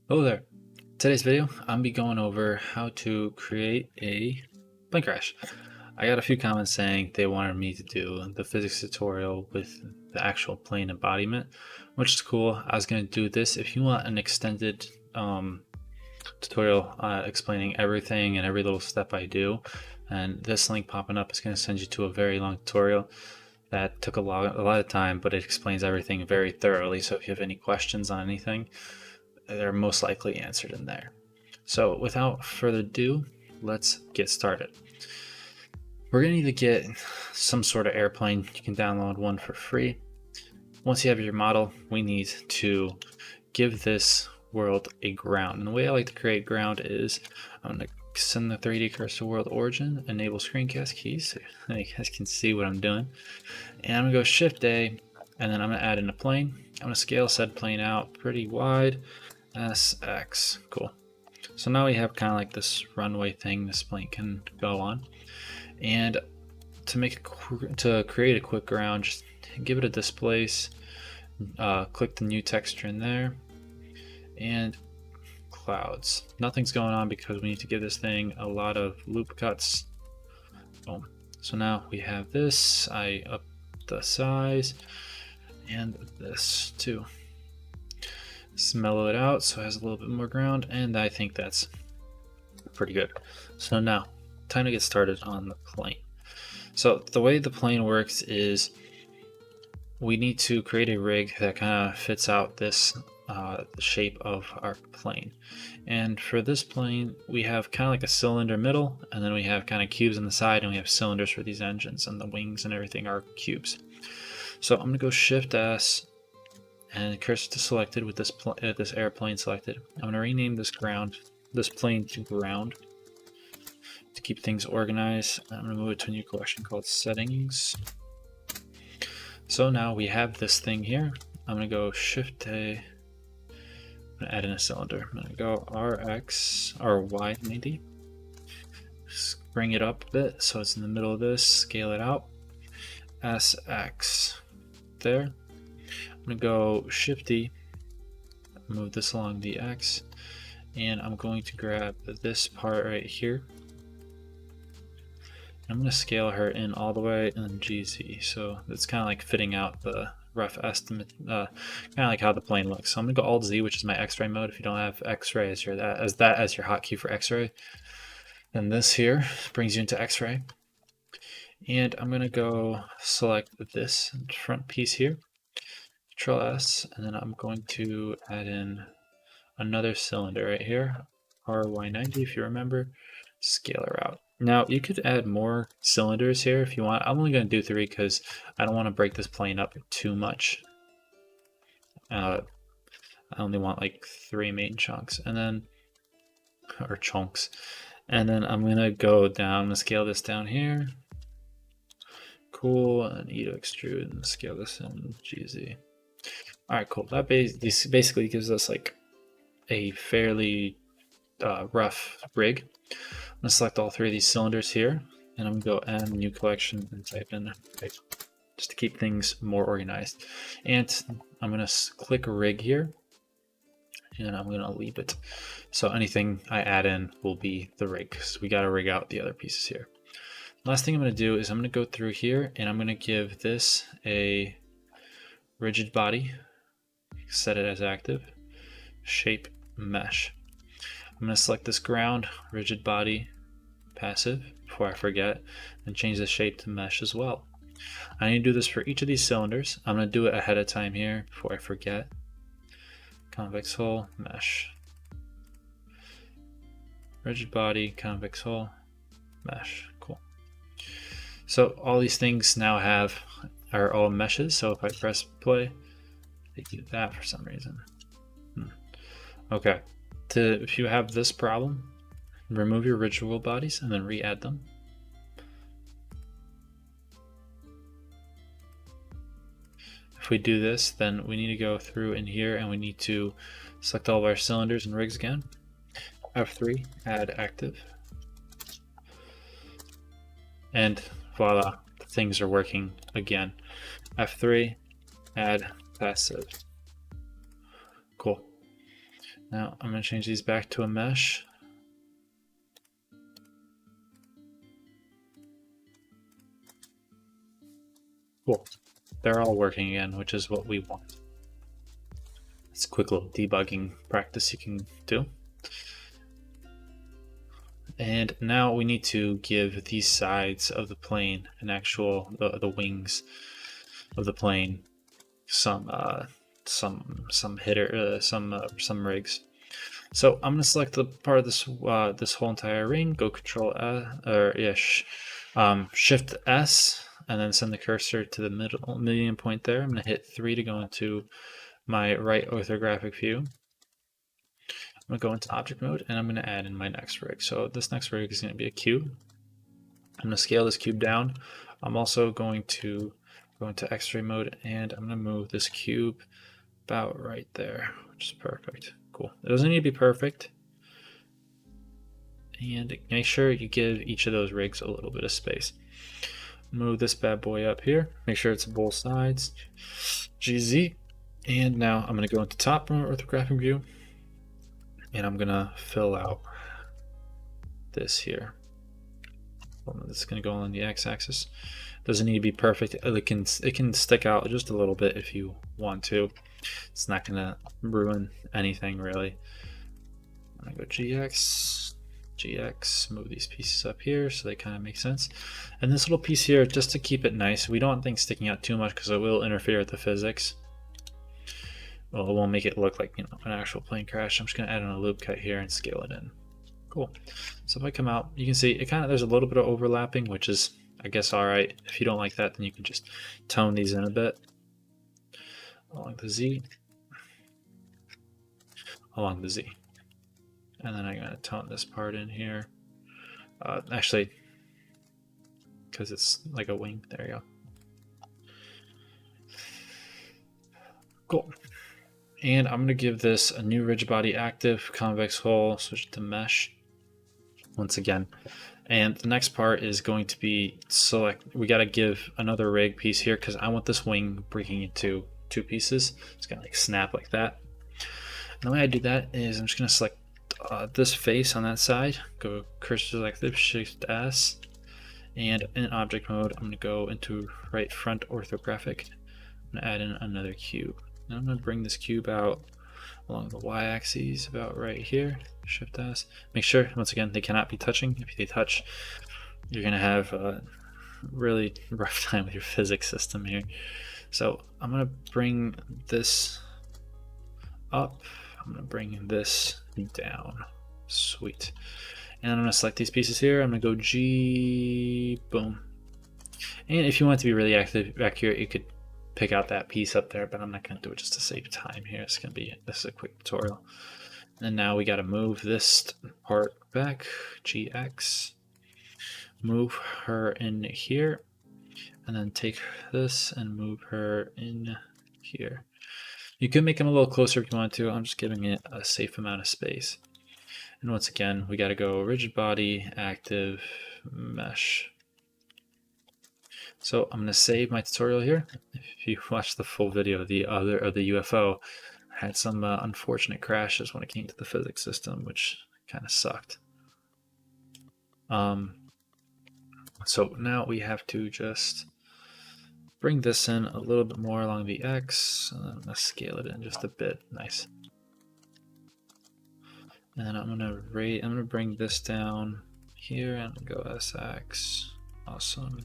Hello there. Today's video, I'm be going over how to create a plane crash. I got a few comments saying they wanted me to do the physics tutorial with the actual plane embodiment, which is cool. I was going to do this. If you want an extended tutorial explaining everything and every little step I do, and this link popping up is going to send you to a very long tutorial that took a lot of time, but it explains everything very thoroughly. So if you have any questions on anything, they're most likely answered in there. So without further ado, let's get started. We're going to need to get some sort of airplane. You can download one for free. Once you have your model, we need to give this world a ground. And the way I like to create ground is I'm going to send the 3D cursor to world origin, enable screencast keys so you guys can see what I'm doing. And I'm going to go Shift A, and then I'm going to add in a plane. I'm going to scale said plane out pretty wide. SX, cool. So now we have kind of like this runway thing this plane can go on. And to create a quick ground, just give it a displace, click the new texture in there, and clouds. Nothing's going on because we need to give this thing a lot of loop cuts. Boom. So now we have this. I up the size and this too. Just mellow it out so it has a little bit more ground, and I think that's pretty good. So now, time to get started on the plane. So the way the plane works is we need to create a rig that kind of fits out this shape of our plane. And for this plane, we have kind of like a cylinder middle, and then we have kind of cubes on the side, and we have cylinders for these engines, and the wings and everything are cubes. So I'm gonna go Shift S and cursor to selected with this airplane selected. I'm going to rename this plane to ground to keep things organized. I'm going to move it to a new collection called settings. So now we have this thing here. I'm going to go Shift A. I'm going to add in a cylinder. I'm going to go RX or Y90. Just bring it up a bit so it's in the middle of this. Scale it out. SX there. I'm going to go Shift D, move this along the X, and I'm going to grab this part right here. I'm going to scale her in all the way in GZ, so it's kind of like fitting out the rough estimate, kind of like how the plane looks. So I'm going to go Alt Z, which is my X-ray mode. If you don't have X-ray as your hotkey for X-ray, then this here brings you into X-ray. And I'm going to go select this front piece here. Control S, and then I'm going to add in another cylinder right here, RY90 if you remember, scale her out. Now you could add more cylinders here if you want. I'm only going to do 3 because I don't want to break this plane up too much. I only want like 3 main chunks, and then, or chunks. And then I'm going to go down, I'm going to scale this down here. Cool, and E to extrude and scale this in GZ. Alright, cool. This basically gives us like a fairly rough rig. I'm going to select all 3 of these cylinders here, and I'm going to go add new collection and type in rig, just to keep things more organized. And I'm going to click rig here, and I'm going to leave it. So anything I add in will be the rig, because we got to rig out the other pieces here. Last thing I'm going to do is I'm going to go through here, and I'm going to give this a rigid body, set it as active, shape mesh. I'm going to select this ground, rigid body, passive, before I forget, and change the shape to mesh as well. I need to do this for each of these cylinders. I'm going to do it ahead of time here before I forget. Convex hull, mesh. Rigid body, convex hull, mesh. Cool. So all these things now are all meshes, so if I press play, they do that for some reason. Okay, if you have this problem, remove your residual bodies and then re-add them. If we do this, then we need to go through in here and we need to select all of our cylinders and rigs again. F3, add active. And voila, things are working again. F3, add passive. Cool. Now I'm going to change these back to a mesh. Cool. They're all working again, which is what we want. It's a quick little debugging practice you can do. And now we need to give these sides of the plane an actual, the wings of the plane, some hitter, some rigs. So I'm gonna select the part of this this whole entire ring. Go Control Shift S, and then send the cursor to the median point there. I'm gonna hit 3 to go into my right orthographic view. I'm gonna go into object mode, and I'm gonna add in my next rig. So this next rig is gonna be a cube. I'm gonna scale this cube down. I'm also going to go into X-ray mode, and I'm gonna move this cube about right there, which is perfect. Cool. It doesn't need to be perfect. And make sure you give each of those rigs a little bit of space. Move this bad boy up here. Make sure it's both sides. GZ. And now I'm going to go into top orthographic view, and I'm going to fill out this here. This is going to go on the x-axis. Doesn't need to be perfect. It can stick out just a little bit if you want to. It's not going to ruin anything really. I'm going to go GX, move these pieces up here so they kind of make sense. And this little piece here, just to keep it nice, we don't want things sticking out too much because it will interfere with the physics. Well, it won't make it look like, you know, an actual plane crash. I'm just going to add in a loop cut here and scale it in. Cool. So if I come out, you can see it there's a little bit of overlapping, which is, I guess, all right. If you don't like that, then you can just tone these in a bit along the Z. And then I'm going to tone this part in here. Actually, because it's like a wing. There you go. Cool. And I'm going to give this a new rigid body active, convex hull, switch it to mesh once again. And the next part is going to be we got to give another rig piece here because I want this wing breaking into 2 pieces. It's going to like snap like that. And the way I do that is I'm just going to select this face on that side, go cursor selective, Shift S, and in object mode I'm going to go into right front orthographic. I'm going to add in another cube. Now I'm going to bring this cube out along the y-axis about right here, Shift S. Make sure, once again, they cannot be touching. If they touch, you're going to have a really rough time with your physics system here. So I'm going to bring this up. I'm going to bring this down. Sweet. And I'm going to select these pieces here. I'm going to go G, boom. And if you want it to be really accurate, you could pick out that piece up there, but I'm not going to do it just to save time here. This is a quick tutorial. And now we got to move this part back, GX, move her in here, and then take this and move her in here. You can make them a little closer if you want to. I'm just giving it a safe amount of space. And once again, we got to go rigid body, active, mesh. So I'm going to save my tutorial here. If you watched the full video of the UFO, I had some unfortunate crashes when it came to the physics system, which kind of sucked. So now we have to just bring this in a little bit more along the X, and I'm going to scale it in just a bit. Nice. And I'm gonna bring this down here and go SX. Awesome.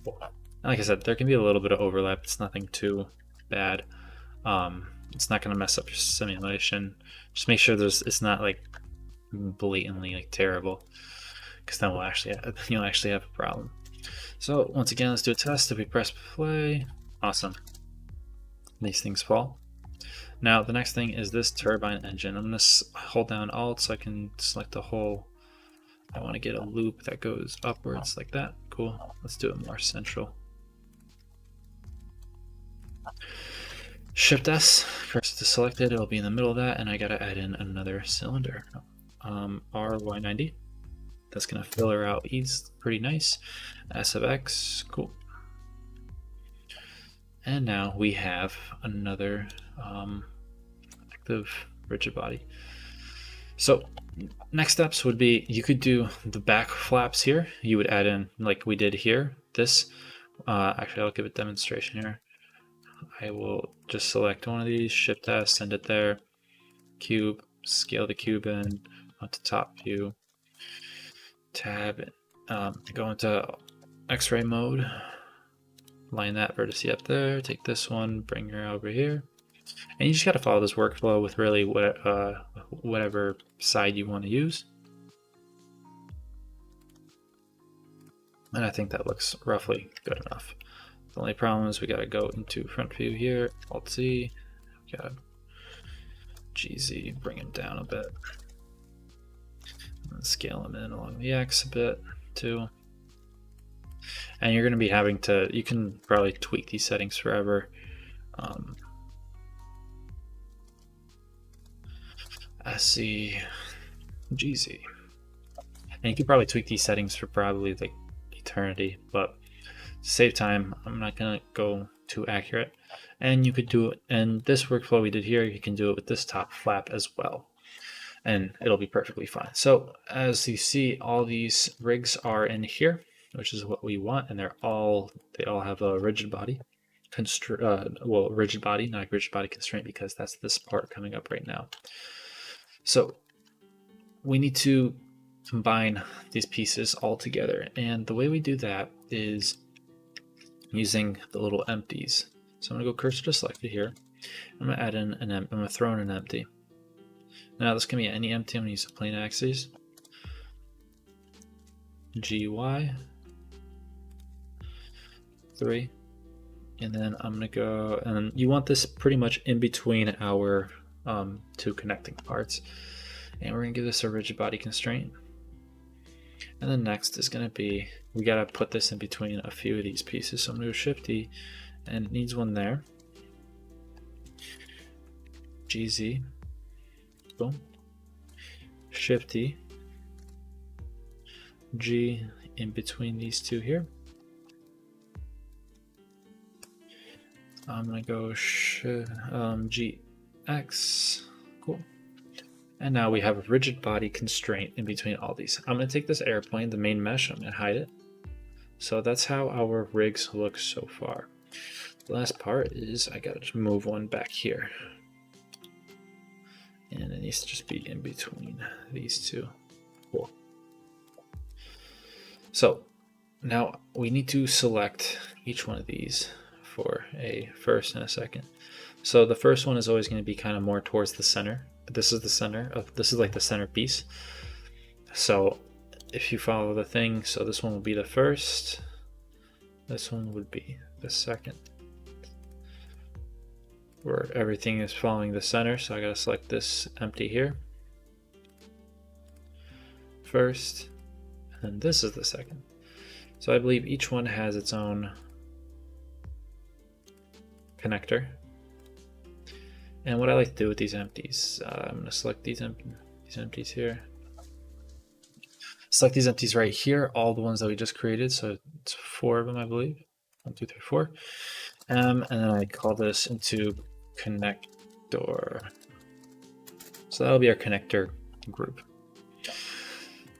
And like I said, there can be a little bit of overlap. It's nothing too bad. It's not gonna mess up your simulation. Just make sure it's not like blatantly like terrible, because then you'll actually have a problem. So once again, let's do a test. If we press play, awesome. These things fall. Now the next thing is this turbine engine. I'm going to hold down Alt so I can select the whole. I want to get a loop that goes upwards like that. Cool. Let's do it more central. Shift S, cursor to selected. It'll be in the middle of that, and I got to add in another cylinder. RY90. That's going to fill her out east. Pretty nice. S of X. Cool. And now we have another active rigid body. So next steps would be you could do the back flaps here. You would add in like we did here. This actually I'll give a demonstration here. I will just select one of these, Shift S, send it there, cube, scale the cube in onto top view, tab, go into X-ray mode, line that vertex up there, take this one, bring her over here, and you just got to follow this workflow with really whatever side you want to use. And I think that looks roughly good enough. The only problem is we got to go into front view here, Alt Z, we got GZ, bring him down a bit, and scale him in along the X a bit too. And you're going to be having to, you can probably tweak these settings forever. SC, GZ. And you could probably tweak these settings for probably like eternity, but to save time, I'm not going to go too accurate. And you could do it, and this workflow we did here, you can do it with this top flap as well. And it'll be perfectly fine. So as you see, all these rigs are in here, which is what we want, and they all have a rigid body well, rigid body, not rigid body constraint, because that's this part coming up right now. So we need to combine these pieces all together, and the way we do that is using the little empties. So I'm gonna go cursor to selected here. I'm gonna add in I'm gonna throw in an empty. Now this can be any empty. I'm gonna use the plane axes. GY 3, and then I'm gonna go, and you want this pretty much in between our two connecting parts, and we're gonna give this a rigid body constraint. And then next is gonna be, we gotta put this in between a few of these pieces. So I'm gonna go Shift D, and it needs one there. GZ, boom. Shift D, G in between these two here. I'm gonna go GX, cool. And now we have a rigid body constraint in between all these. I'm gonna take this airplane, the main mesh, I'm gonna hide it. So that's how our rigs look so far. The last part is I gotta just move one back here. And it needs to just be in between these two. Cool. So now we need to select each one of these for a first and a second. So the first one is always going to be kind of more towards the center. This is the center of, this is like the centerpiece. So if you follow the thing, so this one will be the first, this one would be the second, where everything is following the center. So I gotta select this empty here first, and this is the second. So I believe each one has its own connector. And what I like to do with these empties, I'm gonna select these empties here. Select these empties right here, all the ones that we just created. So it's 4 of them, I believe. 1, 2, 3, 4. And then I call this into connector. So that'll be our connector group.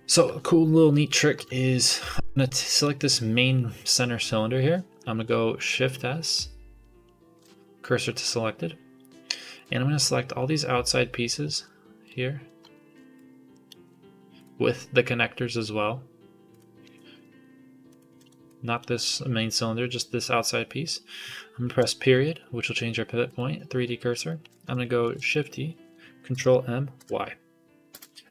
So a cool little neat trick is I'm gonna select this main center cylinder here. I'm gonna go Shift S, cursor to selected, and I'm gonna select all these outside pieces here with the connectors as well. Not this main cylinder, just this outside piece. I'm gonna press period, which will change our pivot point, 3D cursor. I'm gonna go Shift T, Control M, Y.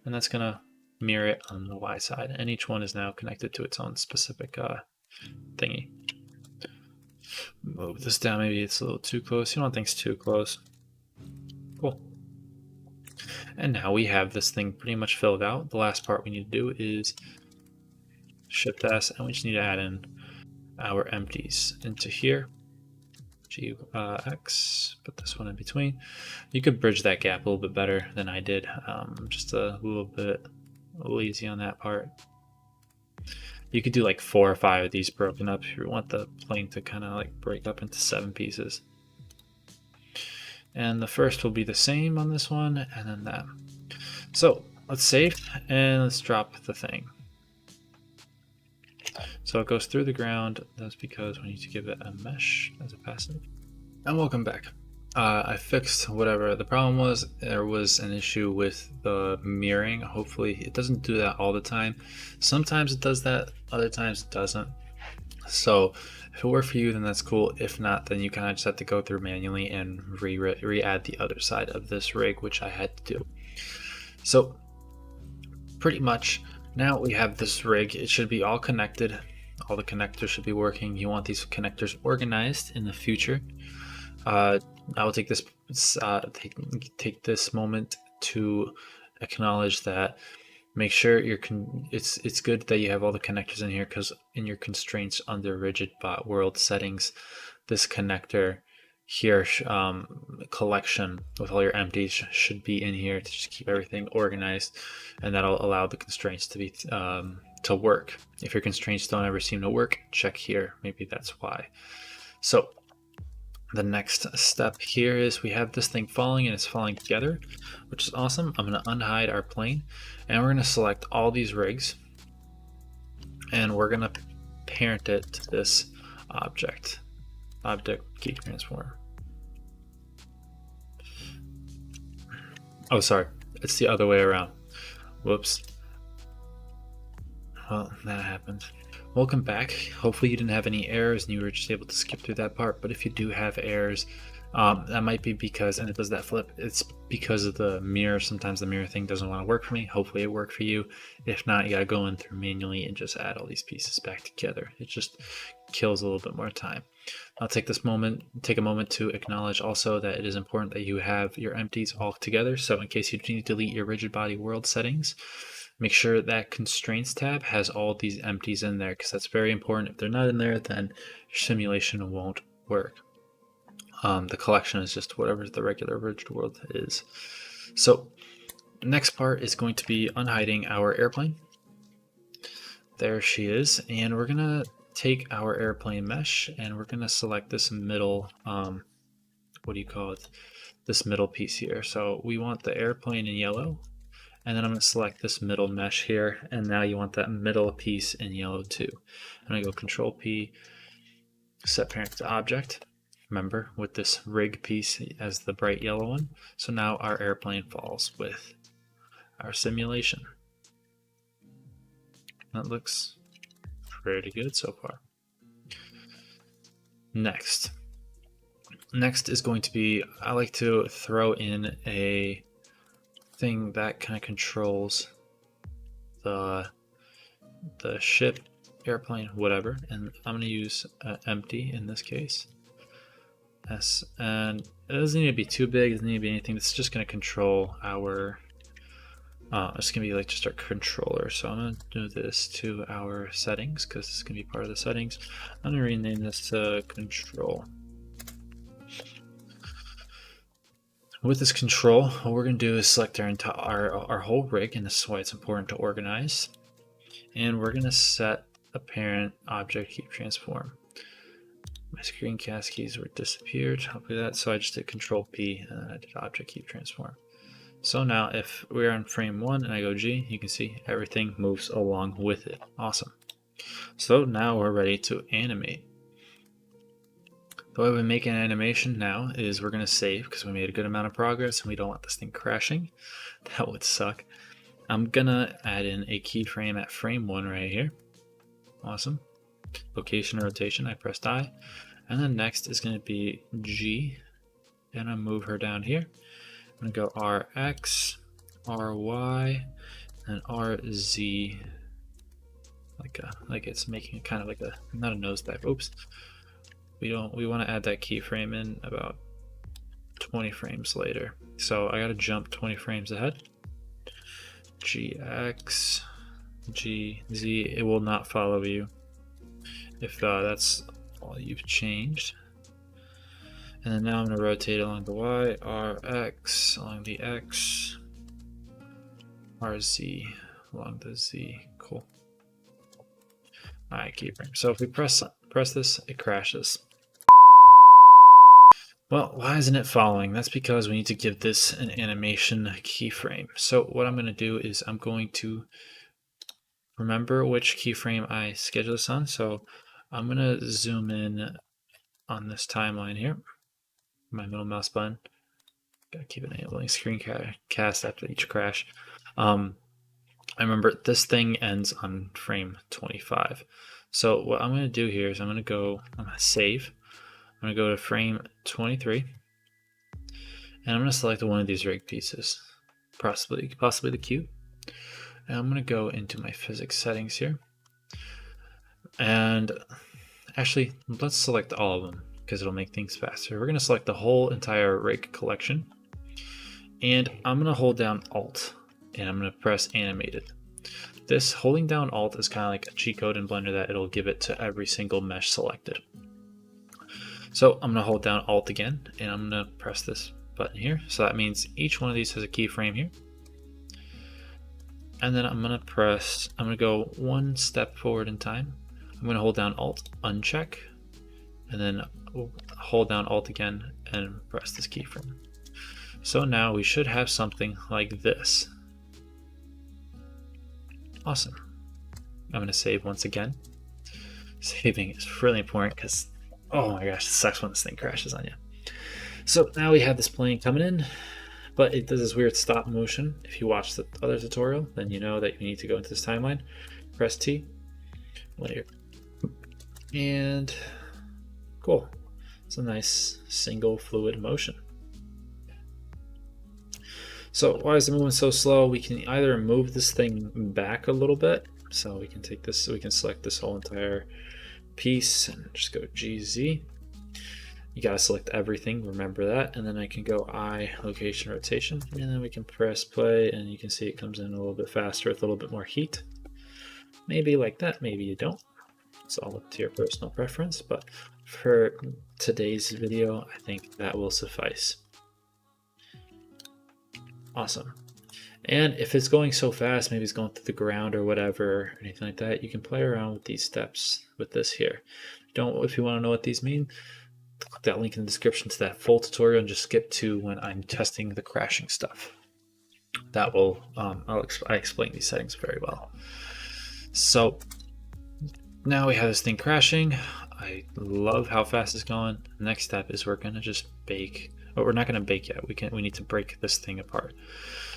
And that's gonna mirror it on the Y side. And each one is now connected to its own specific thingy. Move this down, maybe it's a little too close. You don't want things too close. Cool. And now we have this thing pretty much filled out. The last part we need to do is Shift S, and we just need to add in our empties into here. GX, put this one in between. You could bridge that gap a little bit better than I did. Just a little bit lazy on that part. You could do like 4 or 5 of these broken up if you want the plane to kind of like break up into 7 pieces. And the first will be the same on this one, and then that. So let's save, and let's drop the thing. So it goes through the ground. That's because we need to give it a mesh as a passive. And welcome back. I fixed whatever the problem was. There was an issue with the mirroring. Hopefully it doesn't do that all the time. Sometimes it does that, other times it doesn't. So if it worked for you, then that's cool. If not, then you kind of just have to go through manually and re-add the other side of this rig, which I had to do. So pretty much now we have this rig. It should be all connected. All the connectors should be working. You want these connectors organized in the future. I will take this take this moment to acknowledge that. Make sure it's good that you have all the connectors in here, because in your constraints under rigid bot world settings, this connector here collection with all your empties should be in here to just keep everything organized, and that'll allow the constraints to be to work. If your constraints don't ever seem to work, check here. Maybe that's why. So the next step here is we have this thing falling, and it's falling together, which is awesome. I'm going to unhide our plane, and we're going to select all these rigs, and we're going to parent it to this object key transformer. Oh, sorry, it's the other way around. Whoops. Well, that happened. Welcome back. Hopefully you didn't have any errors and you were just able to skip through that part, but if you do have errors, that might be because, and it does that flip, it's because of the mirror. Sometimes the mirror thing doesn't want to work for me. Hopefully it worked for you. If not, you gotta go in through manually and just add all these pieces back together. It just kills a little bit more time. I'll take a moment to acknowledge also that it is important that you have your empties all together. So in case you need to delete your rigid body world settings, make sure that constraints tab has all these empties in there, because that's very important. If they're not in there, then your simulation won't work. The collection is just whatever the regular rigid world is. So next part is going to be unhiding our airplane. There she is, and we're gonna take our airplane mesh and we're gonna select this middle what do you call it, this middle piece here. So we want the airplane in yellow, and then I'm going to select this middle mesh here, and now you want that middle piece in yellow too. I'm going to go Control P, set parent to object, remember, with this rig piece as the bright yellow one. So now our airplane falls with our simulation. That looks pretty good so far. Next is going to be, I like to throw in a thing that kind of controls the ship, airplane, whatever, and I'm going to use empty in this case. And it doesn't need to be too big, it doesn't need to be anything. It's just going to control our it's going to be like just our controller. So I'm going to do this to our settings, because it's going to be part of the settings. I'm going to rename this to control. With this control, what we're going to do is select our whole rig, and this is why it's important to organize. And we're going to set a parent object keep transform. My screen cascades were disappeared. Hopefully that. So I just did Control P and then I did object keep transform. So now if we're on frame 1 and I go G, you can see everything moves along with it. Awesome. So now we're ready to animate. The way we make an animation now is we're going to save, because we made a good amount of progress and we don't want this thing crashing. That would suck. I'm going to add in a keyframe at frame 1 right here. Awesome. Location rotation, I pressed I. And then next is going to be G. And I'll move her down here. I'm going to go RX, RY, and RZ. Like it's making it kind of like a, not a nosedive. Oops. We want to add that keyframe in about 20 frames later. So I got to jump 20 frames ahead. GX, GZ, it will not follow you if that's all you've changed. And then now I'm going to rotate along the Y, RX along the X, RZ along the Z. Cool. Alright, keyframe. So if we press this, it crashes. Well, why isn't it following? That's because we need to give this an animation keyframe. So what I'm going to do is I'm going to remember which keyframe I schedule this on. So I'm going to zoom in on this timeline here, my middle mouse button. Gotta keep enabling screencast after each crash. I remember this thing ends on frame 25. So what I'm going to do here is I'm going to save. I'm going to go to frame 23. And I'm going to select one of these rig pieces, possibly the cube. And I'm going to go into my physics settings here. And actually, let's select all of them because it'll make things faster. We're going to select the whole entire rig collection. And I'm going to hold down Alt and I'm going to press Animated. This holding down Alt is kind of like a cheat code in Blender that it'll give it to every single mesh selected. So I'm going to hold down Alt again and I'm going to press this button here. So that means each one of these has a keyframe here. And then I'm going to go one step forward in time. I'm going to hold down Alt, uncheck, and then hold down Alt again and press this keyframe. So now we should have something like this. Awesome. I'm going to save once again. Saving is really important because, oh my gosh, it sucks when this thing crashes on you. So now we have this plane coming in, but it does this weird stop motion. If you watch the other tutorial, then you know that you need to go into this timeline. Press T, layer, and cool. It's a nice single fluid motion. So why is the movement so slow? We can either move this thing back a little bit. So we can take this, we can select this whole entire piece and just go GZ. You gotta select everything, remember that. And then I can go I, location, rotation, and then we can press play and you can see it comes in a little bit faster with a little bit more heat. Maybe like that, maybe you don't. It's all up to your personal preference, but for today's video, I think that will suffice. Awesome. And if it's going so fast, maybe it's going through the ground or whatever, or anything like that, you can play around with these steps with this here. If you want to know what these mean, click that link in the description to that full tutorial and just skip to when I'm testing the crashing stuff. That will, I explain these settings very well. So now we have this thing crashing. I love how fast it's going. The next step is we're gonna just bake. But we're not going to bake yet. We need to break this thing apart.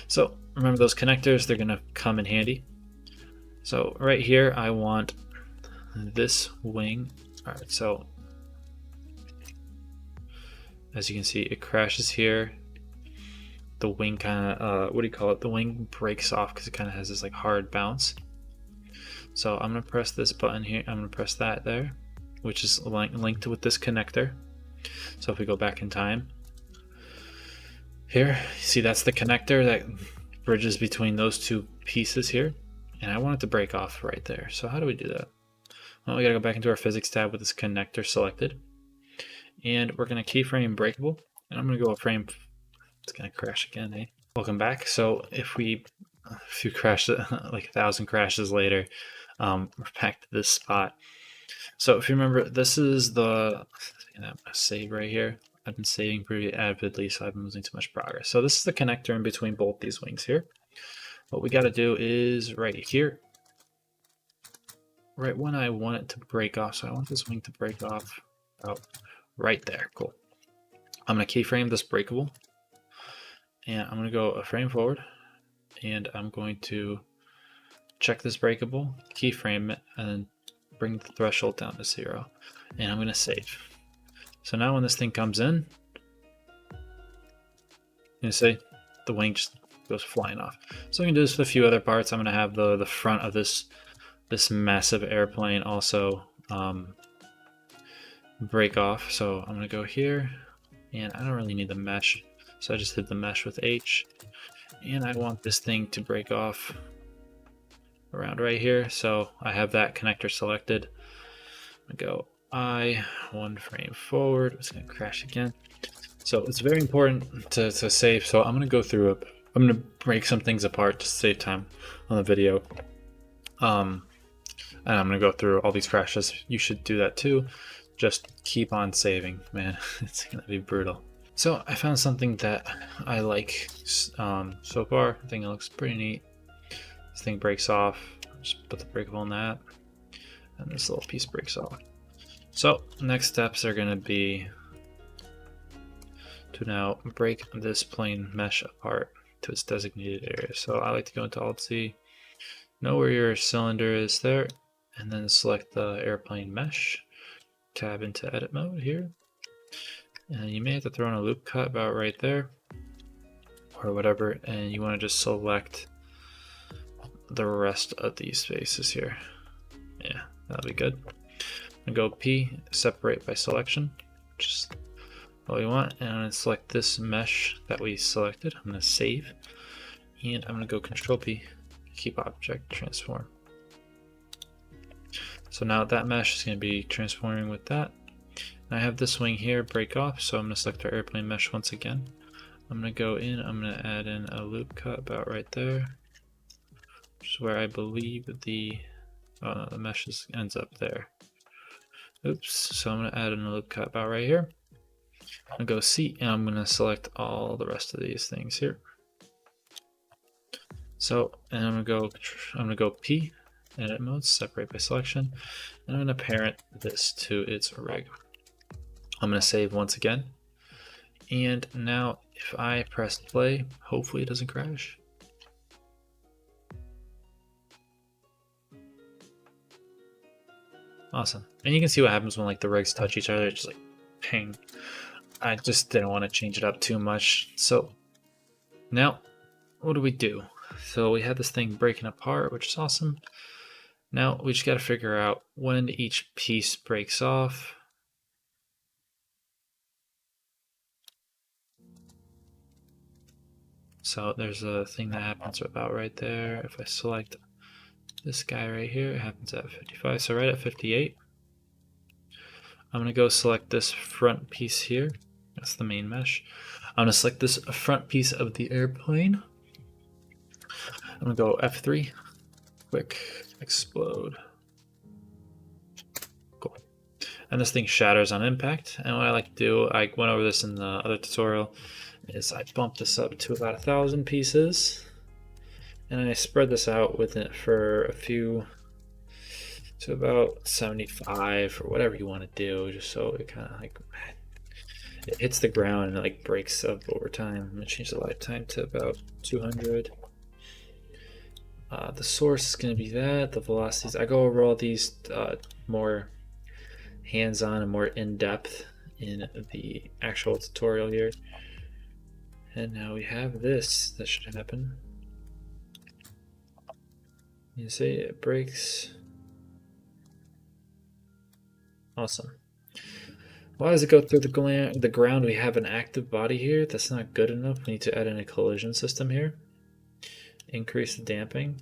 So remember those connectors, they're going to come in handy. So right here, I want this wing. All right, so as you can see, it crashes here. The wing kind of, what do you call it? The wing breaks off because it kind of has this like hard bounce. So I'm going to press this button here. I'm going to press that there, which is linked with this connector. So if we go back in time, here, see that's the connector that bridges between those two pieces here. And I want it to break off right there. So how do we do that? Well, we gotta go back into our physics tab with this connector selected. And we're gonna keyframe breakable. And I'm gonna go a frame, it's gonna crash again, eh? Welcome back. So a few crashes, like 1,000 crashes later, we're back to this spot. So if you remember, this is the save right here. I've been saving pretty avidly, so I've been losing too much progress. So this is the connector in between both these wings here. What we got to do is right here, right when I want it to break off. So I want this wing to break off about right there. Cool. I'm going to keyframe this breakable, and I'm going to go a frame forward, and I'm going to check this breakable, keyframe it, and bring the threshold down to 0. And I'm going to save. So now when this thing comes in, you see the wing just goes flying off. So we can do this with a few other parts. I'm going to have the front of this massive airplane also break off. So I'm going to go here, and I don't really need the mesh, so I just hit the mesh with H, and I want this thing to break off around right here. So I have that connector selected. I go I, one frame forward. It's going to crash again. So it's very important to save. So I'm going to go through it. I'm going to break some things apart to save time on the video. And I'm going to go through all these crashes. You should do that too. just keep on saving, man. It's gonna be brutal. So I found something that I like so far. I think it looks pretty neat. This thing breaks off. Just put the breakable in that, and this little piece breaks off. So next steps are gonna be to now break this plane mesh apart to its designated area. So I like to go into Alt-C, know where your cylinder is there, and then select the airplane mesh, tab into edit mode here, and you may have to throw in a loop cut about right there or whatever, and you want to just select the rest of these spaces here. Yeah, that'll be good. And go P, separate by selection, just what we want, and I'm going to select this mesh that we selected. I'm going to save, and I'm going to go Control P, keep object, transform. So now that mesh is going to be transforming with that. And I have this wing here break off, so I'm going to select our airplane mesh once again. I'm going to go in, I'm going to add in a loop cut about right there, which is where I believe the mesh ends up there. Oops, so I'm going to add in a loop cut about right here. I'm going to go C, and I'm going to select all the rest of these things here. So, and I'm going to go P, edit mode, separate by selection, and I'm going to parent this to its rig. I'm going to save once again, and now if I press play, hopefully it doesn't crash. Awesome. And you can see what happens when like the rigs touch each other. It's just like ping. I just didn't want to change it up too much. So now what do we do? So we had this thing breaking apart, which is awesome. Now we just got to figure out when each piece breaks off. So there's a thing that happens about right there. If I select this guy right here, it happens at 55. So right at 58, I'm going to go select this front piece here. That's the main mesh. I'm going to select this front piece of the airplane. I'm going to go F3, quick explode. Cool. And this thing shatters on impact. And what I like to do, I went over this in the other tutorial, is I bump this up to about 1,000 pieces. And I spread this out with it for a few, to about 75 or whatever you want to do, just so it kind of like it hits the ground and it like breaks up over time. I'm gonna change the lifetime to about 200. The source is gonna be that. The velocities, I go over all these more hands-on and more in-depth in the actual tutorial here. And now we have this. That should happen. You see it breaks. Awesome. Why does it go through the ground? We have an active body here. That's not good enough. We need to add in a collision system here. Increase the damping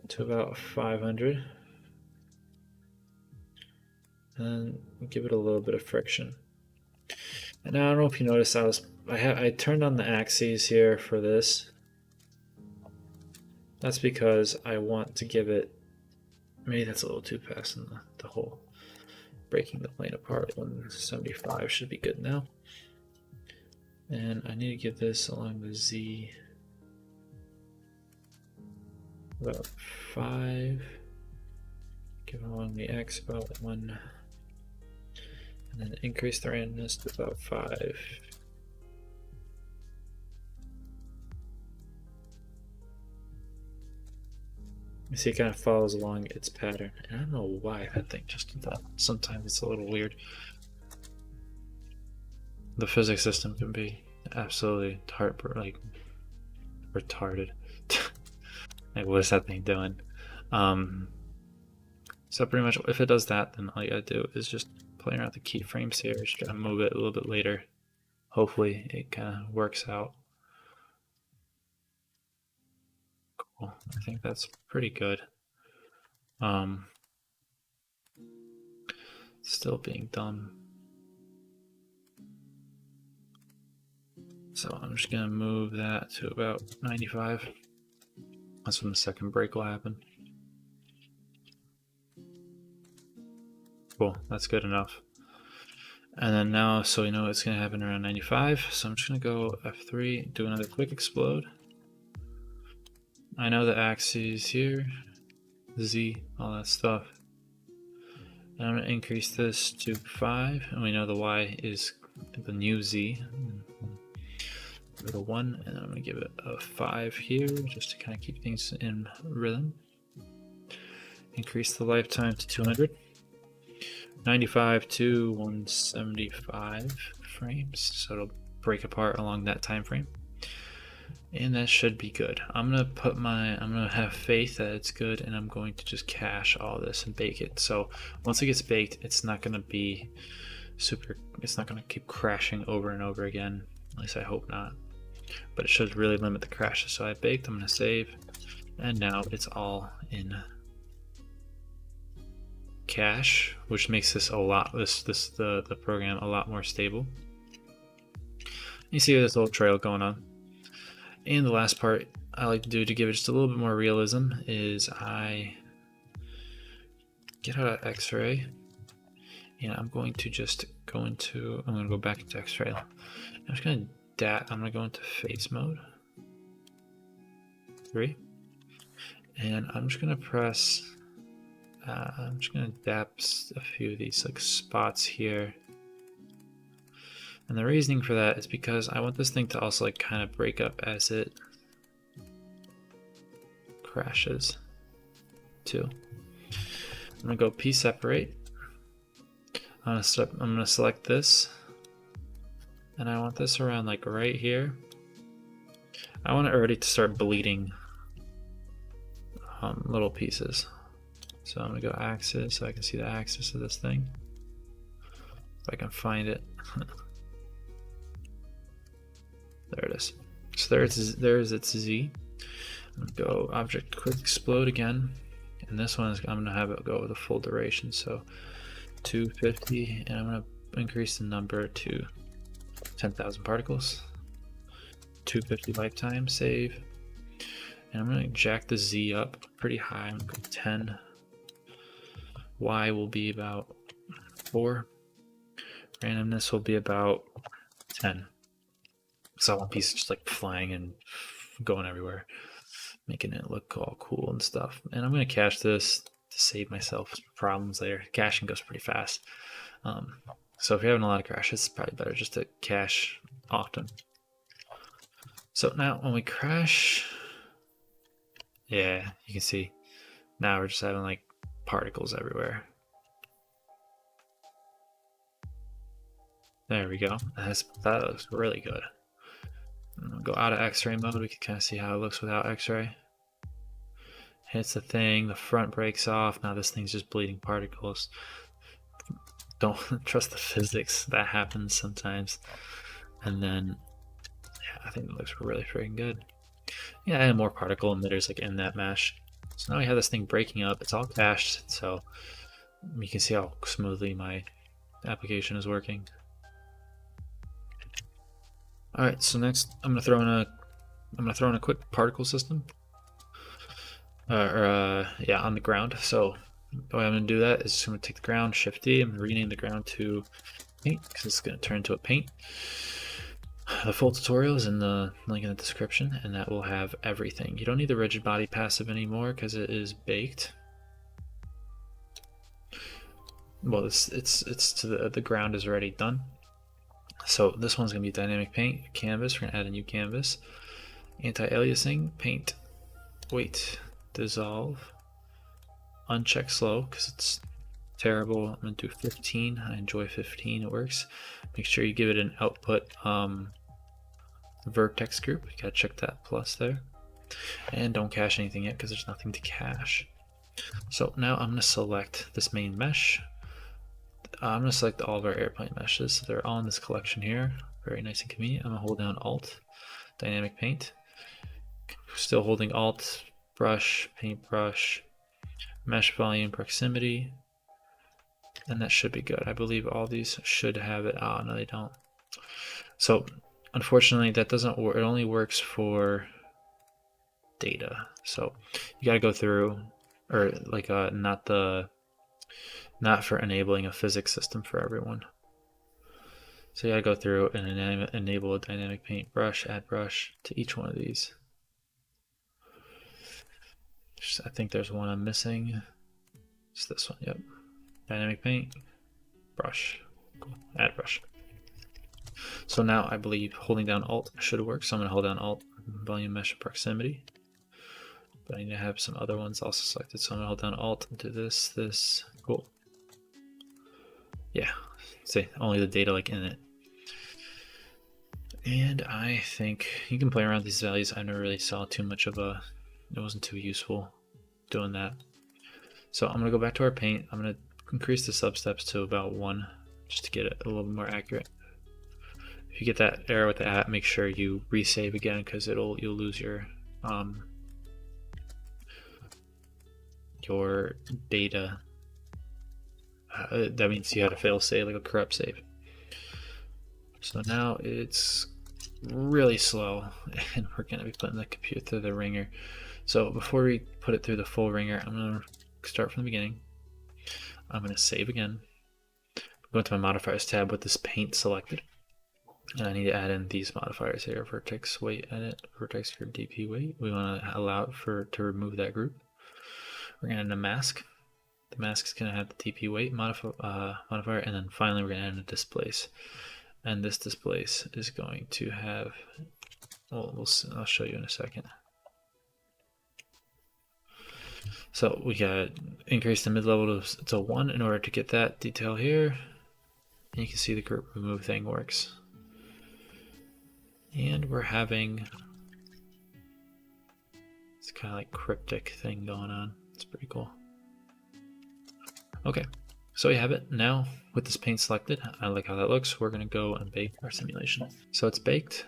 to about 500. And give it a little bit of friction. And now I don't know if you noticed, I turned on the axes here for this. That's because I want to give it, maybe that's a little too fast in the whole breaking the plane apart. 175 should be good now. And I need to give this along the Z about 5. Give it along the X about 1. And then increase the randomness to about 5. You see it kind of follows along its pattern. And I don't know why that thing just did that. Sometimes it's a little weird. The physics system can be absolutely retarded. Like, what is that thing doing? So pretty much if it does that, then all you gotta do is just play around with the keyframes here. Just gotta move it a little bit later. Hopefully it kind of works out. Cool. I think that's pretty good. Still being done. So I'm just gonna move that to about 95. That's when the second break will happen. Cool, that's good enough. And then now, so we know it's going to happen around 95, so I'm just going to go F3, do another quick explode. I know the axes here, Z, all that stuff. And I'm going to increase this to 5, and we know the Y is the new Z. With a 1, and I'm going to give it a 5 here, just to kind of keep things in rhythm. Increase the lifetime to 200. 95 to 175 frames, so it'll break apart along that time frame. And that should be good. I'm gonna have faith that it's good, and I'm going to just cache all this and bake it. So once it gets baked, it's not gonna be it's not gonna keep crashing over and over again. At least I hope not. But it should really limit the crashes. So I baked, I'm gonna save, and now it's all in cache, which makes this the program a lot more stable. You see this little trail going on. And the last part I like to do to give it just a little bit more realism is I get out of X-ray, and I'm going to just go into, I'm going to go back into X-ray. I'm just going to I'm going to go into face mode 3, and I'm just going to press I'm just going to dapse a few of these like spots here. And the reasoning for that is because I want this thing to also like kind of break up as it crashes too. I'm gonna go P separate. I'm gonna select this, and I want this around like right here. I want it already to start bleeding little pieces. So I'm gonna go axis so I can see the axis of this thing. If I can find it. There it is. So there's its Z. I'm gonna go object quick explode again, and this one is I'm gonna have it go with a full duration, so 250, and I'm gonna increase the number to 10,000 particles. 250 lifetime, save, and I'm gonna jack the Z up pretty high. I'm gonna go 10. Y will be about 4. Randomness will be about 10. So I want pieces just like flying and going everywhere, making it look all cool and stuff. And I'm going to cache this to save myself problems later. Caching goes pretty fast. So if you're having a lot of crashes, it's probably better just to cache often. So now when we crash, yeah, you can see now we're just having like particles everywhere. There we go. That looks really good. Go out of X-ray mode. We can kind of see how it looks without X-ray. Hits the thing, the front breaks off. Now this thing's just bleeding particles. Don't trust the physics. That happens sometimes. And then, yeah, I think it looks really freaking good. Yeah, and more particle emitters like in that mesh. So now we have this thing breaking up. It's all cached, so you can see how smoothly my application is working. All right, so next I'm gonna throw in a quick particle system, yeah, on the ground. So the way I'm gonna do that is I'm gonna take the ground, Shift D. I'm gonna rename the ground to paint because it's gonna turn into a paint. The full tutorial is in the link in the description, and that will have everything. You don't need the rigid body passive anymore because it is baked. Well, it's to the ground is already done. So this one's gonna be dynamic paint, canvas. We're gonna add a new canvas. Anti-aliasing, paint, weight, dissolve, uncheck slow because it's terrible. I'm gonna do 15. I enjoy 15. It works. Make sure you give it an output vertex group. You gotta check that plus there. And don't cache anything yet because there's nothing to cache. So now I'm gonna select this main mesh. I'm going to select all of our airplane meshes. So they're all in this collection here. Very nice and convenient. I'm going to hold down Alt, Dynamic Paint. Still holding Alt, Brush, Paintbrush, Mesh Volume, Proximity. And that should be good. I believe all these should have it. Oh, no, they don't. So unfortunately, that doesn't work. It only works for data. So you got to go through, or like not the not for enabling a physics system for everyone. So you gotta go through and enable a dynamic paint brush, add brush to each one of these. I think there's one I'm missing. It's this one, yep. Dynamic paint, brush, cool. Add brush. So now I believe holding down Alt should work. So I'm gonna hold down Alt, volume mesh proximity. But I need to have some other ones also selected. So I'm gonna hold down Alt and do this, cool. Yeah, see, only the data like in it. And I think you can play around with these values. I never really saw too much of it wasn't too useful doing that. So I'm gonna go back to our paint. I'm gonna increase the substeps to about 1 just to get it a little bit more accurate. If you get that error with the app, make sure you resave again because you'll lose your data. That means you had a fail save, like a corrupt save. So now it's really slow, and we're gonna be putting the computer through the ringer. So before we put it through the full ringer, I'm gonna start from the beginning. I'm gonna save again. Go into my modifiers tab with this paint selected. And I need to add in these modifiers here: vertex weight edit, vertex for DP weight. We want to allow it to remove that group. We're going to add in a mask. The mask is going to have the DP weight modifier, and then finally we're going to add in a displace. And this displace is going to have, well, I'll show you in a second. So we got increase the mid-level to 1 in order to get that detail here. And you can see the group remove thing works. And we're having this kind of like cryptic thing going on. It's pretty cool. Okay, so we have it. Now with this paint selected, I like how that looks. We're gonna go and bake our simulation. So it's baked.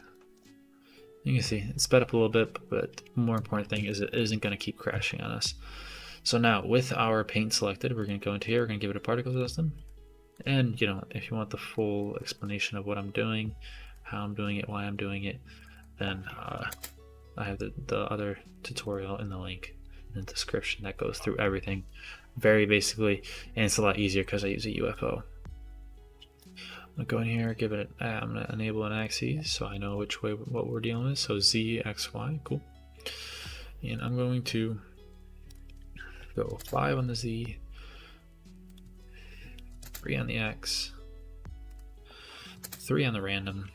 You can see it's sped up a little bit, but the more important thing is it isn't gonna keep crashing on us. So now with our paint selected, we're gonna go into here, we're gonna give it a particle system. And if you want the full explanation of what I'm doing, how I'm doing it, why I'm doing it, then I have the other tutorial in the link in the description that goes through everything very basically, and it's a lot easier because I use a UFO. I'm gonna go in here, give it I'm gonna enable an axis so I know which way what we're dealing with. So Z, X, Y, cool. And I'm going to go 5 on the Z, 3 on the X, 3 on the random.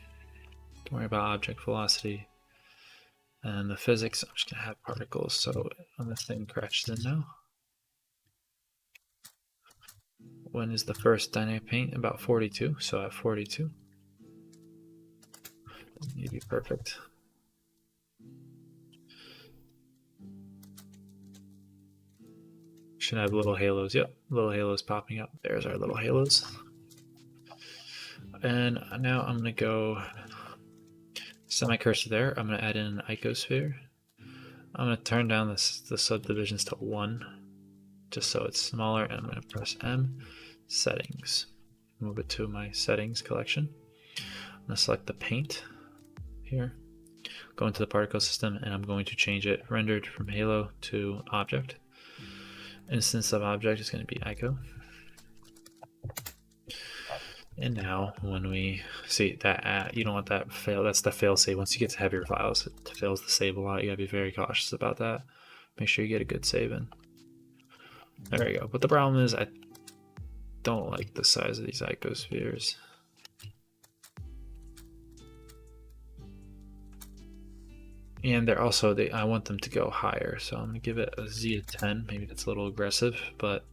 Don't worry about object velocity. And the physics, I'm just gonna have particles. So when this thing crashes in now. When is the first dynamic paint? About 42. So at 42. Need to be perfect. Should have little halos. Yep, little halos popping up. There's our little halos. And now I'm gonna go semi-cursor there. I'm gonna add in an icosphere. I'm gonna turn down the subdivisions to 1, just so it's smaller. And I'm gonna press M, settings. Move it to my settings collection. I'm gonna select the paint here. Go into the particle system, and I'm going to change it rendered from halo to object. Instance of object is going to be Ico. And now when we see that, you don't want that fail. That's the fail save. Once you get to heavier files, it fails the save a lot. You gotta be very cautious about that. Make sure you get a good save in. There we go. But the problem is I don't like the size of these icospheres. And they're also, I want them to go higher. So I'm gonna give it a Z of 10. Maybe that's a little aggressive, but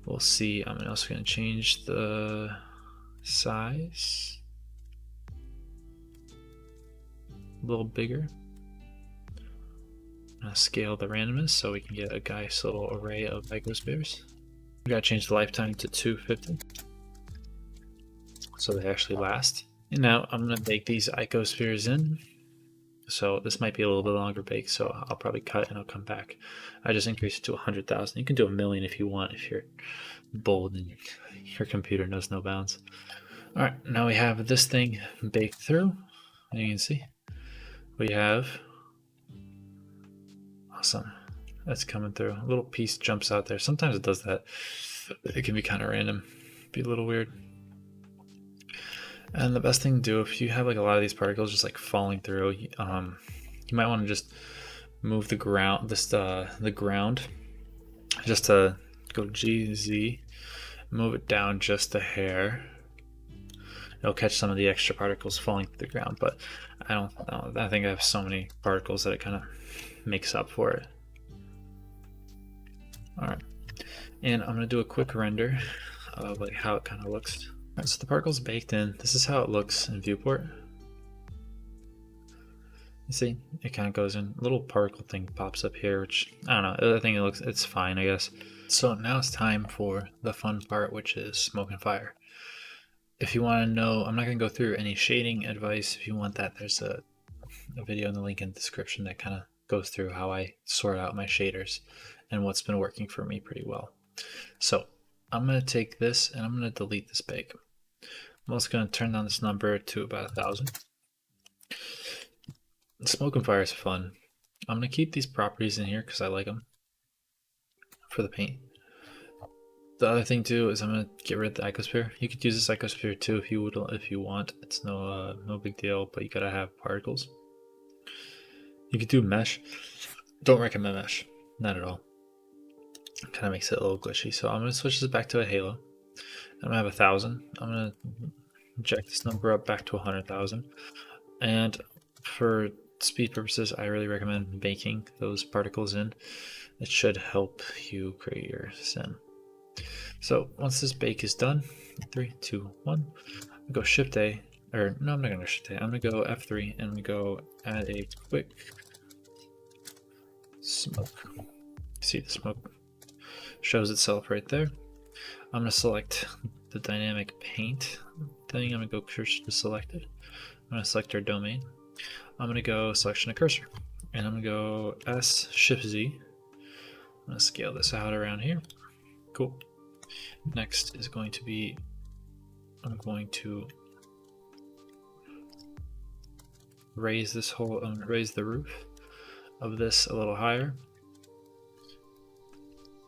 we'll see. I'm also gonna change the size a little bigger. I'm gonna scale the randomness so we can get a nice little array of icospheres. We gotta change the lifetime to 250 so they actually last. And now I'm gonna bake these icospheres in. So this might be a little bit longer bake, so I'll probably cut and I'll come back. I just increased it to 100,000. You can do 1,000,000 if you want, if you're bold and your computer knows no bounds. All right, now we have this thing baked through. And you can see we have, awesome, that's coming through. A little piece jumps out there. Sometimes it does that. it can be kind of random, be a little weird. And the best thing to do if you have like a lot of these particles just like falling through, you might want to just move the ground, the ground, just to go GZ, move it down just a hair. It'll catch some of the extra particles falling through the ground, but I think I have so many particles that it kind of makes up for it. All right, and I'm gonna do a quick render of like how it kind of looks. All right, so the particle's baked in. This is how it looks in viewport. You see, it kind of goes in. A little particle thing pops up here, which I don't know. I think it's fine, I guess. So now it's time for the fun part, which is smoke and fire. If you want to know, I'm not going to go through any shading advice. If you want that, there's a video in the link in the description that kind of goes through how I sort out my shaders and what's been working for me pretty well. So I'm going to take this and I'm going to delete this bake. I'm also going to turn down this number to about 1,000. Smoke and fire is fun. I'm going to keep these properties in here because I like them for the paint. The other thing too is I'm going to get rid of the Ecosphere. You could use this Ecosphere too if you want. It's no big deal, but you gotta have particles. You could do mesh. Don't recommend mesh, not at all. Kind of makes it a little glitchy. So I'm going to switch this back to a halo. I'm going to have 1,000. I'm going to jack this number up back to 100,000. And for speed purposes, I really recommend baking those particles in. It should help you create your sim. So once this bake is done, 3, 2, 1, I go Shift A, or no, I'm not going to Shift A. I'm going to go F3 and we go add a quick smoke. See the smoke shows itself right there. I'm going to select the dynamic paint thing. I'm going to go cursor to selected. I'm going to select our domain. I'm going to go selection of cursor and I'm going to go S Shift Z. I'm going to scale this out around here. Cool. Next is going to be, I'm going to raise this whole, raise the roof of this a little higher.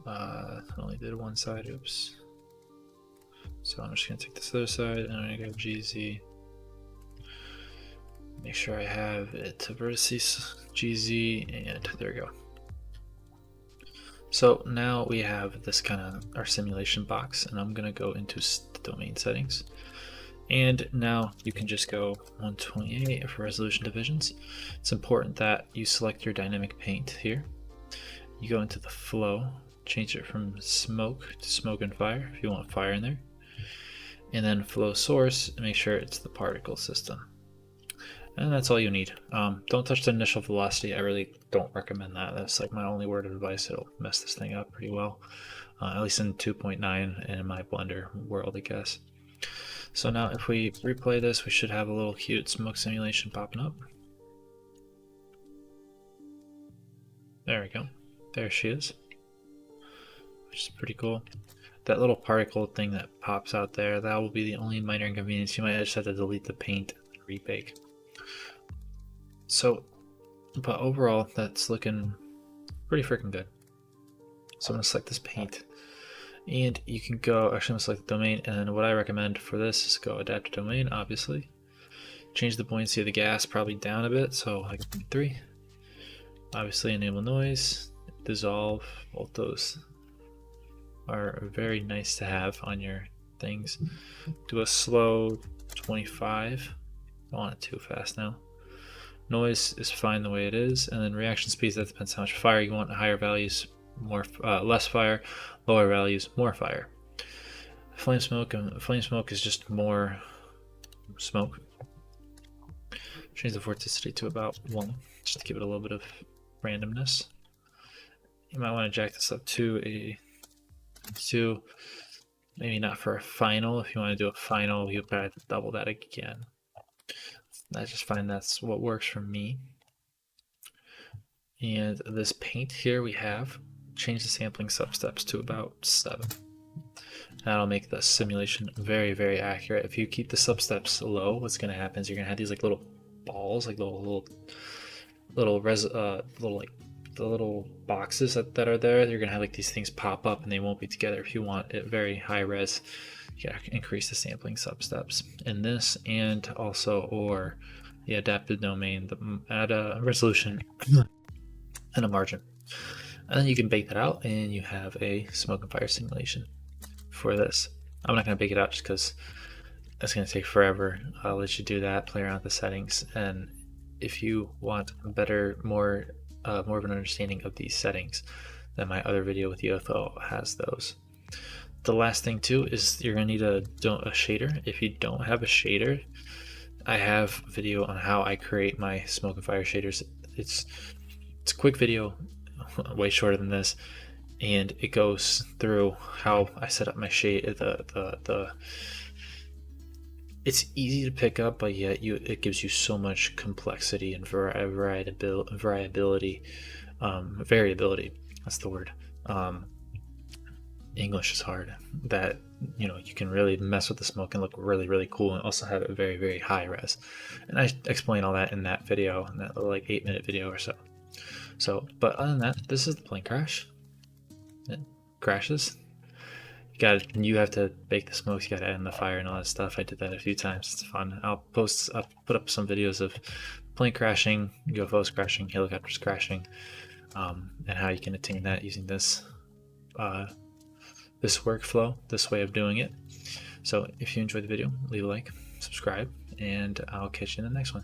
I only did one side, oops. So I'm just going to take this other side and I'm going to go GZ. Make sure I have it to vertices, GZ, and there we go. So now we have this kind of our simulation box, and I'm going to go into the domain settings. And now you can just go 128 for resolution divisions. It's important that you select your dynamic paint here. You go into the flow, change it from smoke to smoke and fire if you want fire in there. And then flow source, make sure it's the particle system. And that's all you need. Don't touch the initial velocity. I really don't recommend that. That's like my only word of advice. It'll mess this thing up pretty well. At least in 2.9 and in my Blender world, I guess. So now if we replay this, we should have a little cute smoke simulation popping up. There we go. There she is. Which is pretty cool. That little particle thing that pops out there, that will be the only minor inconvenience. You might just have to delete the paint and rebake. So, but overall, that's looking pretty freaking good. So I'm going to select this paint. And you can go, actually I'm going to select the domain, and then what I recommend for this is go adapt to domain, obviously. Change the buoyancy of the gas probably down a bit, so like 3. Obviously enable noise, dissolve, both those are very nice to have on your things. Do a slow 25. I want it too fast now. Noise is fine the way it is, and then reaction speeds, that depends how much fire you want. Higher values, less fire. Lower values, more fire. Flame smoke is just more smoke. Change the vorticity to about 1, just to give it a little bit of randomness. You might want to jack this up to a 2. Maybe not for a final. If you want to do a final, you'll probably have to double that again. I just find that's what works for me. And this paint here we have, change the sampling substeps to about 7. That'll make the simulation very, very accurate. If you keep the substeps low, what's going to happen is you're going to have these like little balls, like little like little boxes that are there, you're gonna have like these things pop up and they won't be together. If you want it very high res, you gotta increase the sampling substeps in this, and also or the adaptive domain, add a resolution and a margin, and then you can bake that out and you have a smoke and fire simulation for this. I'm not gonna bake it out just because that's gonna take forever. I'll let you do that, play around with the settings, and if you want better, more of an understanding of these settings, then my other video with UFO has those. The last thing too is you're gonna need a shader. If you don't have a shader, I have a video on how I create my smoke and fire shaders. It's a quick video, way shorter than this, and it goes through how I set up my shade. It's easy to pick up, but yet it gives you so much complexity and variability. That's the word. English is hard. That you can really mess with the smoke and look really, really cool, and also have it very, very high res. And I explain all that in that video, in that little like 8-minute video or so. But other than that, this is the plane crash. It crashes. You have to bake the smokes, you gotta add in the fire and all that stuff. I did that a few times. It's fun. I'll put up some videos of plane crashing, UFOs crashing, helicopters crashing, and how you can attain that using this this workflow, this way of doing it. So if you enjoyed the video, leave a like, subscribe, and I'll catch you in the next one.